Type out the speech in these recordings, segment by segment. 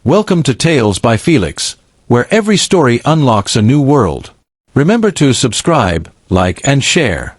Welcome to Tales by Felix, where every story unlocks a new world. Remember to subscribe, like and share.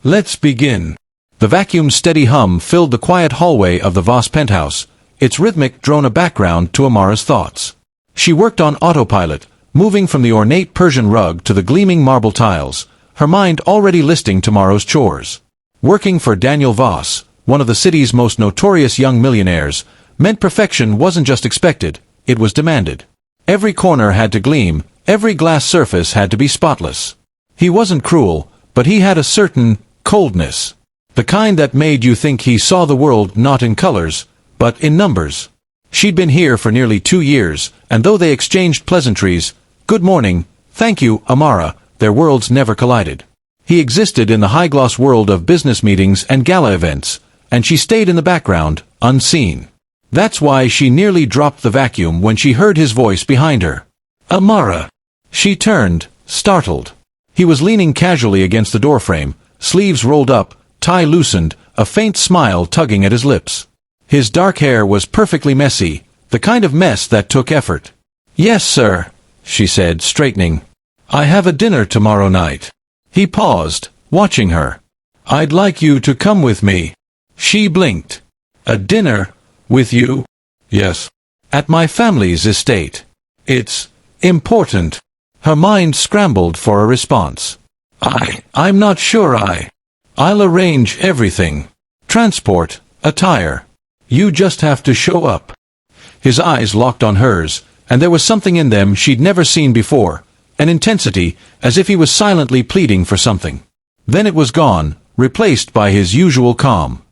Let's begin. The vacuum's steady hum filled the quiet hallway of the Voss penthouse, its rhythmic drone a background to Amara's thoughts. She worked on autopilot, moving from the ornate Persian rug to the gleaming marble tiles, her mind already listing tomorrow's chores. Working for Daniel Voss, one of the city's most notorious young millionaires, meant perfection wasn't just expected, it was demanded. Every corner had to gleam, every glass surface had to be spotless. He wasn't cruel, but he had a certain coldness. The kind that made you think he saw the world not in colors, but in numbers. She'd been here for nearly 2 years, and though they exchanged pleasantries, "Good morning, thank you, Amara," their worlds never collided. He existed in the high-gloss world of business meetings and gala events, and she stayed in the background, unseen. That's why she nearly dropped the vacuum when she heard his voice behind her. "Amara!" She turned, startled. He was leaning casually against the doorframe, sleeves rolled up, tie loosened, a faint smile tugging at his lips. His dark hair was perfectly messy, the kind of mess that took effort. "Yes, sir," she said, straightening. "I have a dinner tomorrow night." He paused, watching her. "I'd like you to come with me." She blinked. "A dinner? With you?" "Yes. At my family's estate. It's important." Her mind scrambled for a response. I'm not sure I'll arrange everything. Transport, attire. You just have to show up." His eyes locked on hers, and there was something in them she'd never seen before, an intensity, as if he was silently pleading for something. Then it was gone, replaced by his usual calm.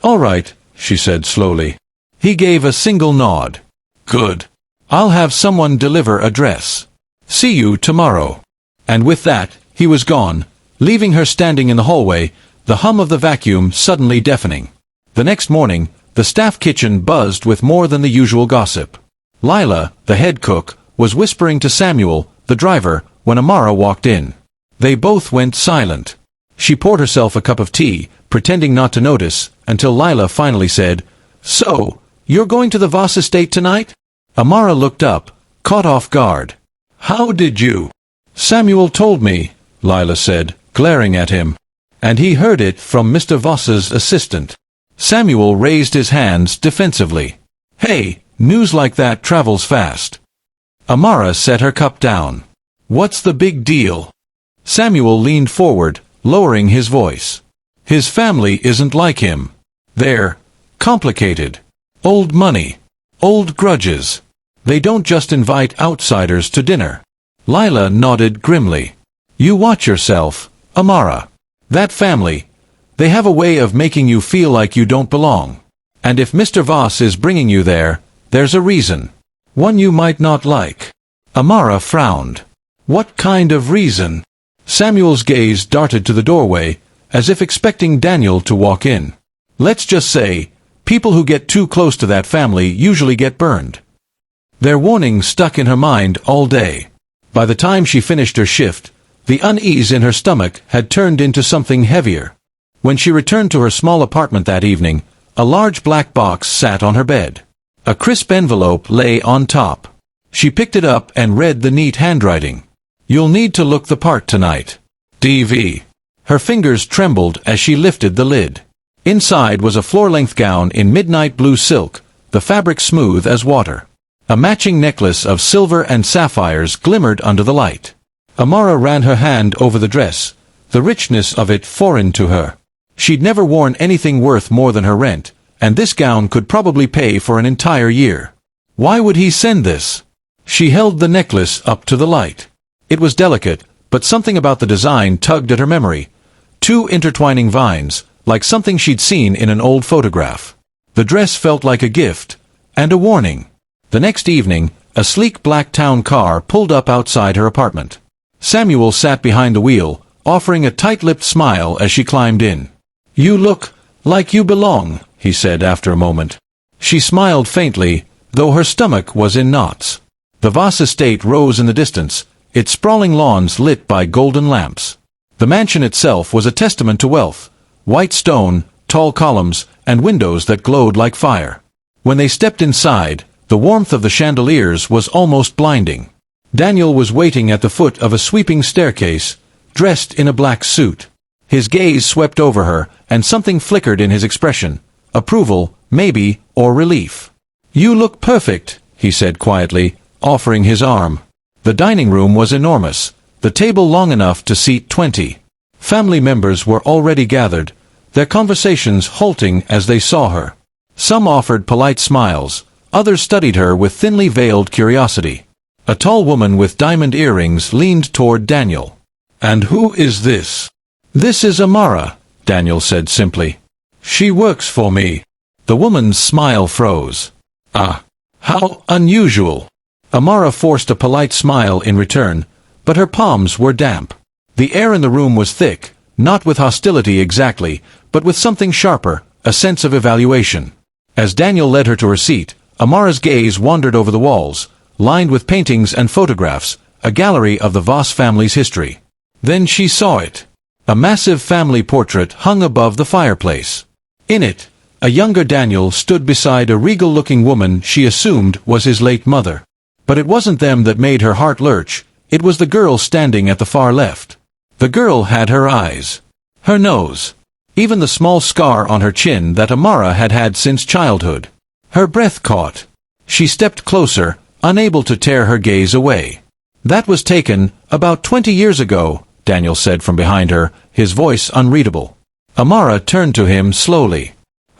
"All right," she said slowly. He gave a single nod. "Good. I'll have someone deliver a dress. See you tomorrow." And with that, he was gone, leaving her standing in the hallway, the hum of the vacuum suddenly deafening. The next morning, the staff kitchen buzzed with more than the usual gossip. Lila, the head cook, was whispering to Samuel, the driver, when Amara walked in. They both went silent. She poured herself a cup of tea, pretending not to notice, until Lila finally said, "So, you're going to the Voss estate tonight?" Amara looked up, caught off guard. "How did you?" "Samuel told me," Lila said, glaring at him. "And he heard it from Mr. Voss's assistant." Samuel raised his hands defensively. "Hey, news like that travels fast." Amara set her cup down. "What's the big deal?" Samuel leaned forward, lowering his voice. "His family isn't like him. They're complicated. Old money. Old grudges. They don't just invite outsiders to dinner." Lila nodded grimly. "You watch yourself, Amara. That family, they have a way of making you feel like you don't belong. And if Mr. Voss is bringing you there, there's a reason. One you might not like." Amara frowned. "What kind of reason?" Samuel's gaze darted to the doorway, as if expecting Daniel to walk in. "Let's just say, people who get too close to that family usually get burned." Their warning stuck in her mind all day. By the time she finished her shift, the unease in her stomach had turned into something heavier. When she returned to her small apartment that evening, a large black box sat on her bed. A crisp envelope lay on top. She picked it up and read the neat handwriting. "You'll need to look the part tonight. D.V." Her fingers trembled as she lifted the lid. Inside was a floor-length gown in midnight blue silk, the fabric smooth as water. A matching necklace of silver and sapphires glimmered under the light. Amara ran her hand over the dress, the richness of it foreign to her. She'd never worn anything worth more than her rent, and this gown could probably pay for an entire year. Why would he send this? She held the necklace up to the light. It was delicate, but something about the design tugged at her memory. 2 intertwining vines, like something she'd seen in an old photograph. The dress felt like a gift, and a warning. The next evening, a sleek black town car pulled up outside her apartment. Samuel sat behind the wheel, offering a tight-lipped smile as she climbed in. "You look like you belong," he said after a moment. She smiled faintly, though her stomach was in knots. The Voss estate rose in the distance, its sprawling lawns lit by golden lamps. The mansion itself was a testament to wealth, white stone, tall columns, and windows that glowed like fire. When they stepped inside, The warmth of the chandeliers was almost blinding. Daniel was waiting at the foot of a sweeping staircase, dressed in a black suit. His gaze swept over her, and something flickered in his expression. Approval, maybe, or relief. "You look perfect," he said quietly, offering his arm. The dining room was enormous, the table long enough to seat 20. Family members were already gathered, their conversations halting as they saw her. Some offered polite smiles, others studied her with thinly veiled curiosity. A tall woman with diamond earrings leaned toward Daniel. "And who is this?" "This is Amara," Daniel said simply. "She works for me." The woman's smile froze. "Ah, how unusual." Amara forced a polite smile in return, but her palms were damp. The air in the room was thick, not with hostility exactly, but with something sharper, a sense of evaluation. As Daniel led her to her seat, Amara's gaze wandered over the walls, lined with paintings and photographs, a gallery of the Voss family's history. Then she saw it. A massive family portrait hung above the fireplace. In it, a younger Daniel stood beside a regal-looking woman she assumed was his late mother. But it wasn't them that made her heart lurch, it was the girl standing at the far left. The girl had her eyes, her nose, even the small scar on her chin that Amara had had since childhood. Her breath caught. She stepped closer, unable to tear her gaze away. "That was taken about 20 years ago," Daniel said from behind her, his voice unreadable. Amara turned to him slowly.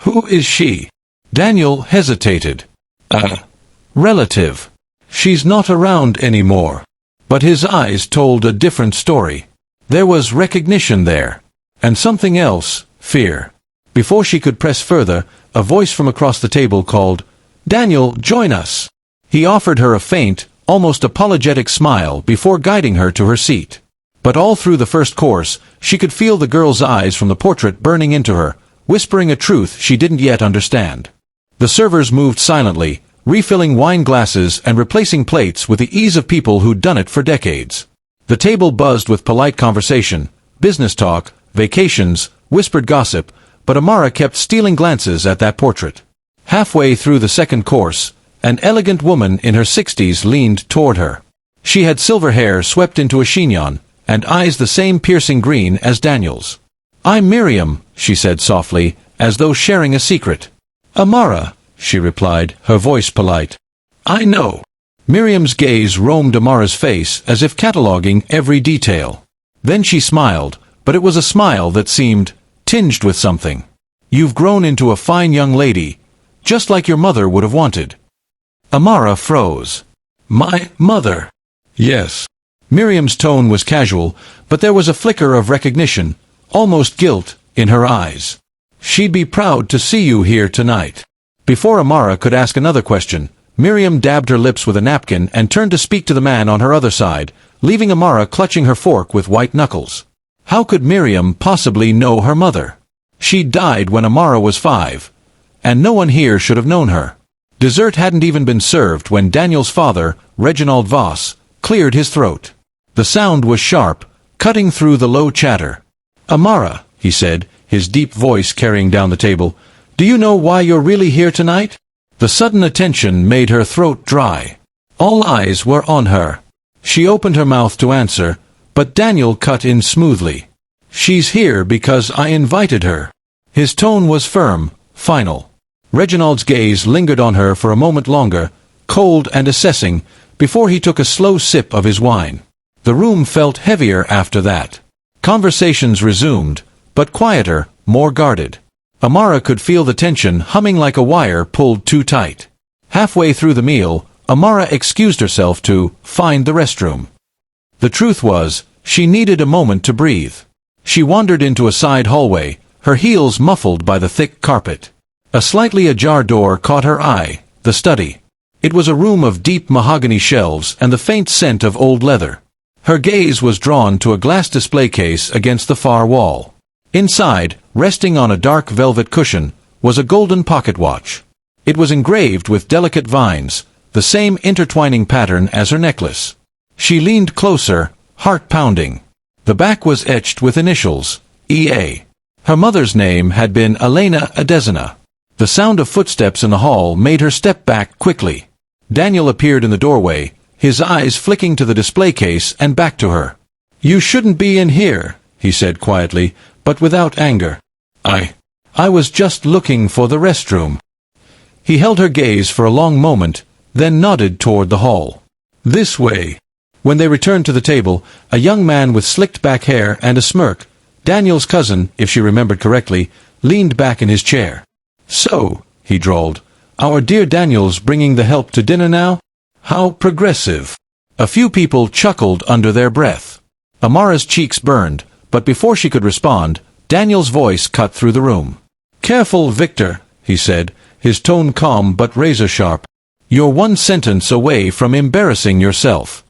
"Who is she?" Daniel hesitated. "A relative. She's not around anymore." But his eyes told a different story. There was recognition there. And something else, fear. Before she could press further, a voice from across the table called, "Daniel, join us." He offered her a faint, almost apologetic smile before guiding her to her seat. But all through the first course, she could feel the girl's eyes from the portrait burning into her, whispering a truth she didn't yet understand. The servers moved silently, refilling wine glasses and replacing plates with the ease of people who'd done it for decades. The table buzzed with polite conversation, business talk, vacations, whispered gossip, but Amara kept stealing glances at that portrait. Halfway through the second course, an elegant woman in her 60s leaned toward her. She had silver hair swept into a chignon, and eyes the same piercing green as Daniel's. "I'm Miriam," she said softly, as though sharing a secret. "Amara," she replied, her voice polite. "I know." Miriam's gaze roamed Amara's face as if cataloging every detail. Then she smiled, but it was a smile that seemed tinged with something. "You've grown into a fine young lady, just like your mother would have wanted." Amara froze. "My mother?" "Yes." Miriam's tone was casual, but there was a flicker of recognition, almost guilt, in her eyes. "She'd be proud to see you here tonight." Before Amara could ask another question, Miriam dabbed her lips with a napkin and turned to speak to the man on her other side, leaving Amara clutching her fork with white knuckles. How could Miriam possibly know her mother? She died when Amara was 5, and no one here should have known her. Dessert hadn't even been served when Daniel's father, Reginald Voss, cleared his throat. The sound was sharp, cutting through the low chatter. "Amara," he said, his deep voice carrying down the table, "do you know why you're really here tonight?" The sudden attention made her throat dry. All eyes were on her. She opened her mouth to answer, but Daniel cut in smoothly. "She's here because I invited her." His tone was firm, final. Reginald's gaze lingered on her for a moment longer, cold and assessing, before he took a slow sip of his wine. The room felt heavier after that. Conversations resumed, but quieter, more guarded. Amara could feel the tension humming like a wire pulled too tight. Halfway through the meal, Amara excused herself to find the restroom. The truth was, she needed a moment to breathe. She wandered into a side hallway, her heels muffled by the thick carpet. A slightly ajar door caught her eye, the study. It was a room of deep mahogany shelves and the faint scent of old leather. Her gaze was drawn to a glass display case against the far wall. Inside, resting on a dark velvet cushion, was a golden pocket watch. It was engraved with delicate vines, the same intertwining pattern as her necklace. She leaned closer, heart pounding. The back was etched with initials, E.A. Her mother's name had been Elena Adesina. The sound of footsteps in the hall made her step back quickly. Daniel appeared in the doorway, his eyes flicking to the display case and back to her. "You shouldn't be in here," he said quietly, but without anger. I was just looking for the restroom." He held her gaze for a long moment, then nodded toward the hall. "This way." When they returned to the table, a young man with slicked back hair and a smirk, Daniel's cousin, if she remembered correctly, leaned back in his chair. "So," he drawled, "our dear Daniel's bringing the help to dinner now? How progressive." A few people chuckled under their breath. Amara's cheeks burned, but before she could respond, Daniel's voice cut through the room. "Careful, Victor," he said, his tone calm but razor-sharp. "You're one sentence away from embarrassing yourself."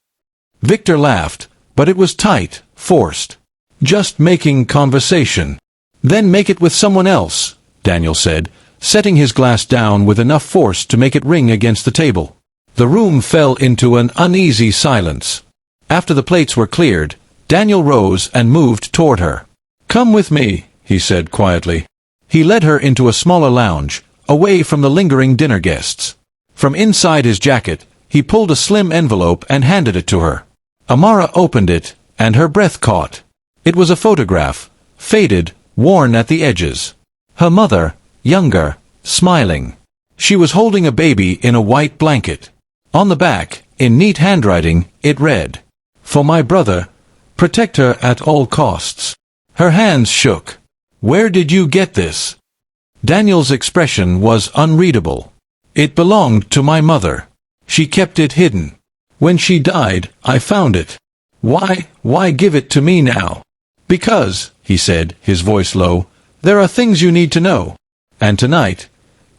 Victor laughed, but it was tight, forced. "Just making conversation." "Then make it with someone else," Daniel said, setting his glass down with enough force to make it ring against the table. The room fell into an uneasy silence. After the plates were cleared, Daniel rose and moved toward her. "Come with me," he said quietly. He led her into a smaller lounge, away from the lingering dinner guests. From inside his jacket, he pulled a slim envelope and handed it to her. Amara opened it, and her breath caught. It was a photograph, faded, worn at the edges. Her mother, younger, smiling. She was holding a baby in a white blanket. On the back, in neat handwriting, it read, "For my brother, protect her at all costs." Her hands shook. "Where did you get this?" Daniel's expression was unreadable. "It belonged to my mother. She kept it hidden. When she died, I found it. Why give it to me now?" "Because," he said, his voice low, "there are things you need to know. And tonight,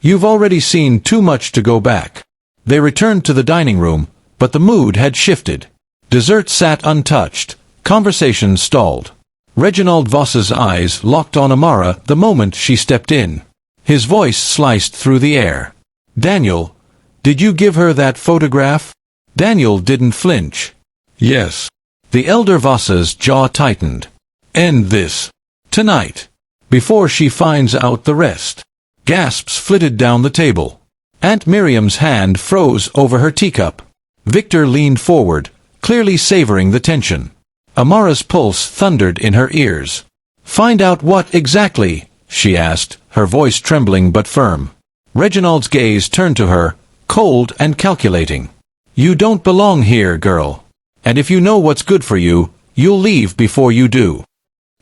you've already seen too much to go back." They returned to the dining room, but the mood had shifted. Dessert sat untouched. Conversation stalled. Reginald Voss's eyes locked on Amara the moment she stepped in. His voice sliced through the air. "Daniel, did you give her that photograph?" Daniel didn't flinch. "Yes." The elder Voss's jaw tightened. "End this. Tonight. Before she finds out the rest." Gasps flitted down the table. Aunt Miriam's hand froze over her teacup. Victor leaned forward, clearly savoring the tension. Amara's pulse thundered in her ears. "Find out what exactly?" she asked, her voice trembling but firm. Reginald's gaze turned to her, cold and calculating. "You don't belong here, girl. And if you know what's good for you, you'll leave before you do."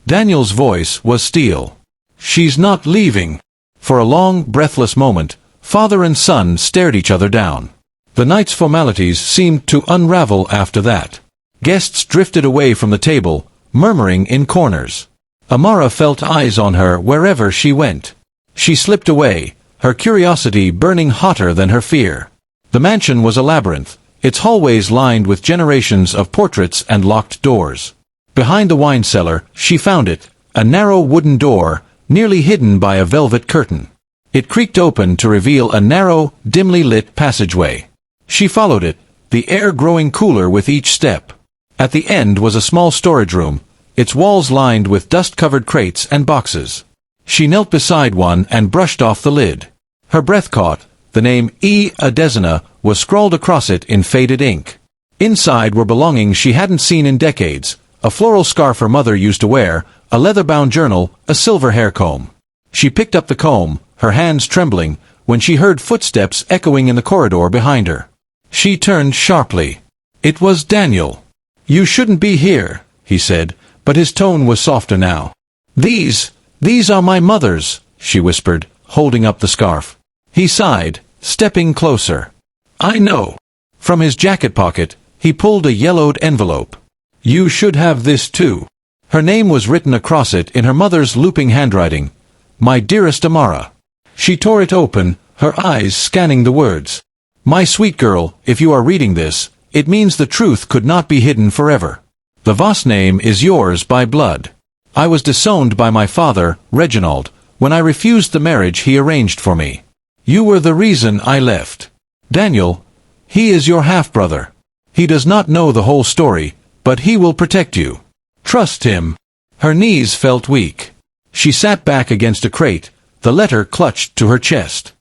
Daniel's voice was steel. "She's not leaving." For a long, breathless moment, father and son stared each other down. The night's formalities seemed to unravel after that. Guests drifted away from the table, murmuring in corners. Amara felt eyes on her wherever she went. She slipped away, her curiosity burning hotter than her fear. The mansion was a labyrinth, its hallways lined with generations of portraits and locked doors. Behind the wine cellar, she found it, a narrow wooden door, nearly hidden by a velvet curtain. It creaked open to reveal a narrow, dimly lit passageway. She followed it, the air growing cooler with each step. At the end was a small storage room, its walls lined with dust-covered crates and boxes. She knelt beside one and brushed off the lid. Her breath caught. The name E. Adesina was scrawled across it in faded ink. Inside were belongings she hadn't seen in decades, a floral scarf her mother used to wear, a leather-bound journal, a silver hair comb. She picked up the comb, her hands trembling, when she heard footsteps echoing in the corridor behind her. She turned sharply. It was Daniel. "You shouldn't be here," he said, but his tone was softer now. These are my mother's," she whispered, holding up the scarf. He sighed, stepping closer. "I know." From his jacket pocket, he pulled a yellowed envelope. "You should have this too." Her name was written across it in her mother's looping handwriting. "My dearest Amara." She tore it open, her eyes scanning the words. "My sweet girl, if you are reading this, it means the truth could not be hidden forever. The Voss name is yours by blood. I was disowned by my father, Reginald, when I refused the marriage he arranged for me. You were the reason I left. Daniel, he is your half-brother. He does not know the whole story, but he will protect you. Trust him." Her knees felt weak. She sat back against a crate, the letter clutched to her chest.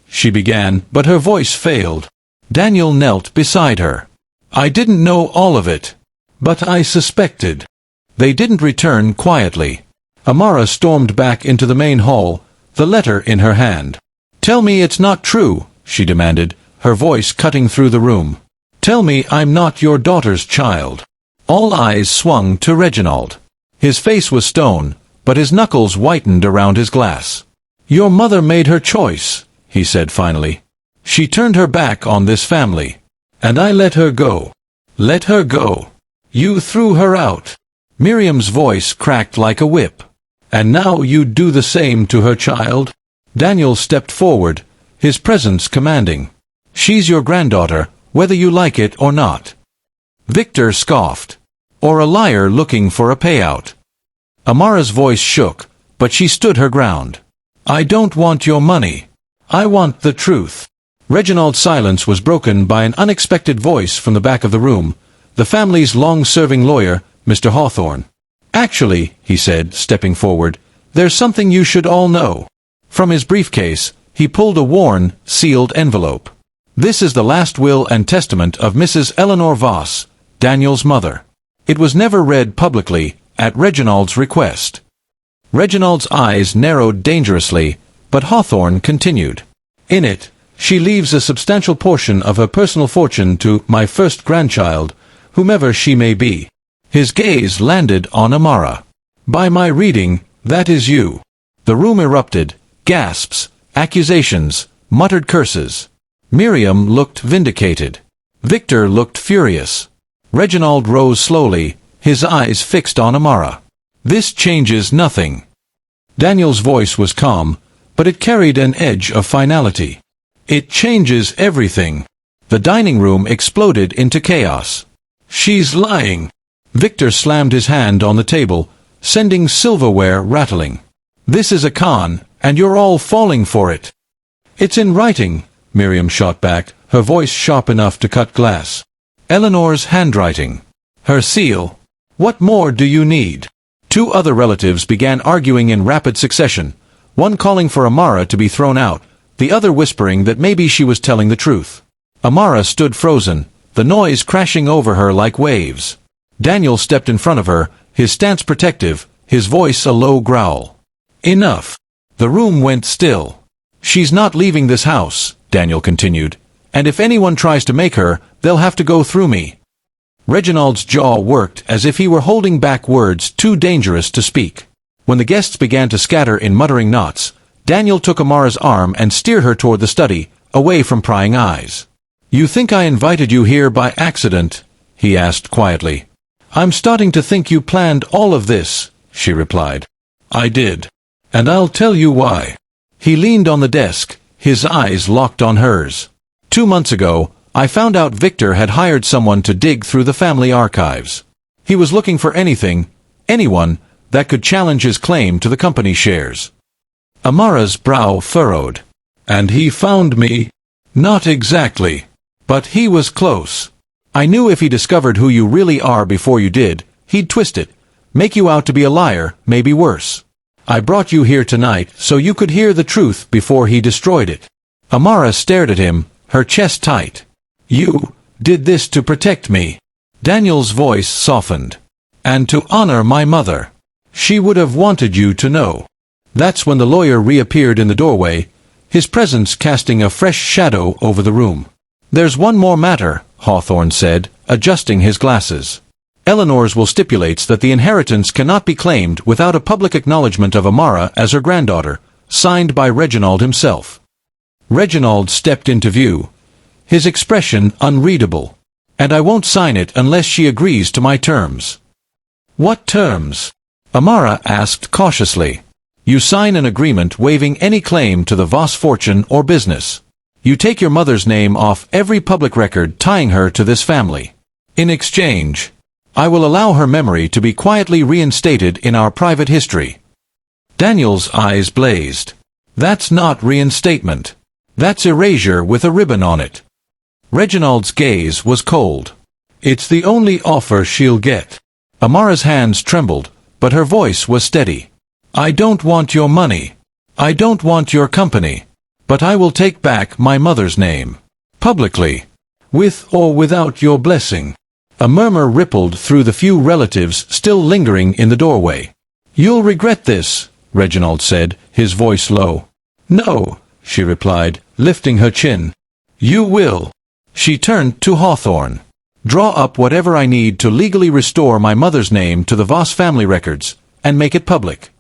"She began, but her voice failed. Daniel knelt beside her. "I didn't know all of it. But I suspected." They didn't return quietly. Amara stormed back into the main hall, the letter in her hand. "Tell me it's not true," she demanded, her voice cutting through the room. "Tell me I'm not your daughter's child." All eyes swung to Reginald. His face was stone, but his knuckles whitened around his glass. "Your mother made her choice," he said finally. "She turned her back on this family. And I let her go." "Let her go? You threw her out." Miriam's voice cracked like a whip. "And now you'd do the same to her child?" Daniel stepped forward, his presence commanding. "She's your granddaughter, whether you like it or not." Victor scoffed. "Or a liar looking for a payout." Amara's voice shook, but she stood her ground. "I don't want your money. I want the truth." Reginald's silence was broken by an unexpected voice from the back of the room, the family's long-serving lawyer, Mr. Hawthorne. "Actually," he said, stepping forward, "there's something you should all know." From his briefcase, he pulled a worn, sealed envelope. "This is the last will and testament of Mrs. Eleanor Voss, Daniel's mother. It was never read publicly, at Reginald's request." Reginald's eyes narrowed dangerously, but Hawthorne continued. "In it, she leaves a substantial portion of her personal fortune to my first grandchild, whomever she may be." His gaze landed on Amara. "By my reading, that is you." The room erupted, gasps, accusations, muttered curses. Miriam looked vindicated. Victor looked furious. Reginald rose slowly, his eyes fixed on Amara. "This changes nothing." Daniel's voice was calm, but it carried an edge of finality. "It changes everything." The dining room exploded into chaos. "She's lying." Victor slammed his hand on the table, sending silverware rattling. "This is a con, and you're all falling for it." "It's in writing," Miriam shot back, her voice sharp enough to cut glass. "Eleanor's handwriting. Her seal. What more do you need?" Two other relatives began arguing in rapid succession, one calling for Amara to be thrown out, the other whispering that maybe she was telling the truth. Amara stood frozen, the noise crashing over her like waves. Daniel stepped in front of her, his stance protective, his voice a low growl. "Enough." The room went still. "She's not leaving this house," Daniel continued, "and if anyone tries to make her, they'll have to go through me." Reginald's jaw worked as if he were holding back words too dangerous to speak. When the guests began to scatter in muttering knots, Daniel took Amara's arm and steered her toward the study, away from prying eyes. "You think I invited you here by accident?" he asked quietly. "I'm starting to think you planned all of this," she replied. "I did. And I'll tell you why." He leaned on the desk, his eyes locked on hers. 2 months ago, I found out Victor had hired someone to dig through the family archives. He was looking for anything, anyone, that could challenge his claim to the company shares. Amara's brow furrowed. "And he found me?" "Not exactly. But he was close. I knew if he discovered who you really are before you did, he'd twist it, make you out to be a liar, maybe worse. I brought you here tonight so you could hear the truth before he destroyed it." Amara stared at him, her chest tight. "You did this to protect me." Daniel's voice softened. "And to honor my mother. She would have wanted you to know." That's when the lawyer reappeared in the doorway, his presence casting a fresh shadow over the room. "There's one more matter," Hawthorne said, adjusting his glasses. "Eleanor's will stipulates that the inheritance cannot be claimed without a public acknowledgement of Amara as her granddaughter, signed by Reginald himself." Reginald stepped into view, his expression unreadable. "And I won't sign it unless she agrees to my terms." "What terms?" Amara asked cautiously. "You sign an agreement waiving any claim to the Voss fortune or business. You take your mother's name off every public record tying her to this family. In exchange, I will allow her memory to be quietly reinstated in our private history." Daniel's eyes blazed. "That's not reinstatement. That's erasure with a ribbon on it." Reginald's gaze was cold. "It's the only offer she'll get." Amara's hands trembled, but her voice was steady. "I don't want your money. I don't want your company. But I will take back my mother's name. Publicly." with or without your blessing." A murmur rippled through the few relatives still lingering in the doorway. "You'll regret this," Reginald said, his voice low. "No," she replied, lifting her chin. "You will." She turned to Hawthorne. "Draw up whatever I need to legally restore my mother's name to the Voss family records, and make it public."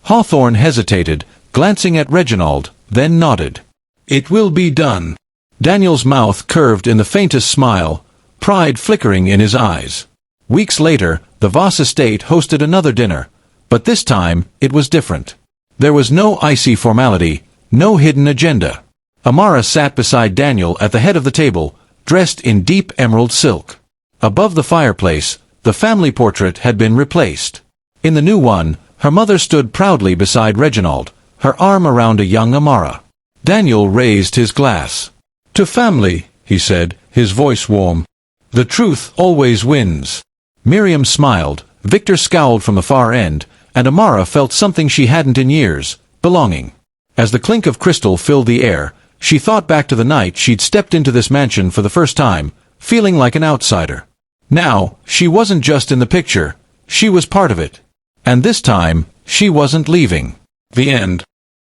Hawthorne hesitated, glancing at Reginald, then nodded. "It will be done." Daniel's mouth curved in the faintest smile, pride flickering in his eyes. Weeks later, the Voss estate hosted another dinner, but this time it was different. There was no icy formality, no hidden agenda. Amara sat beside Daniel at the head of the table, dressed in deep emerald silk. Above the fireplace, the family portrait had been replaced. In the new one, her mother stood proudly beside Reginald, her arm around a young Amara. Daniel raised his glass. "To family," he said, his voice warm. "The truth always wins." Miriam smiled, Victor scowled from the far end, and Amara felt something she hadn't in years, belonging. As the clink of crystal filled the air, she thought back to the night she'd stepped into this mansion for the first time, feeling like an outsider. Now, she wasn't just in the picture, she was part of it. And this time, she wasn't leaving. The end.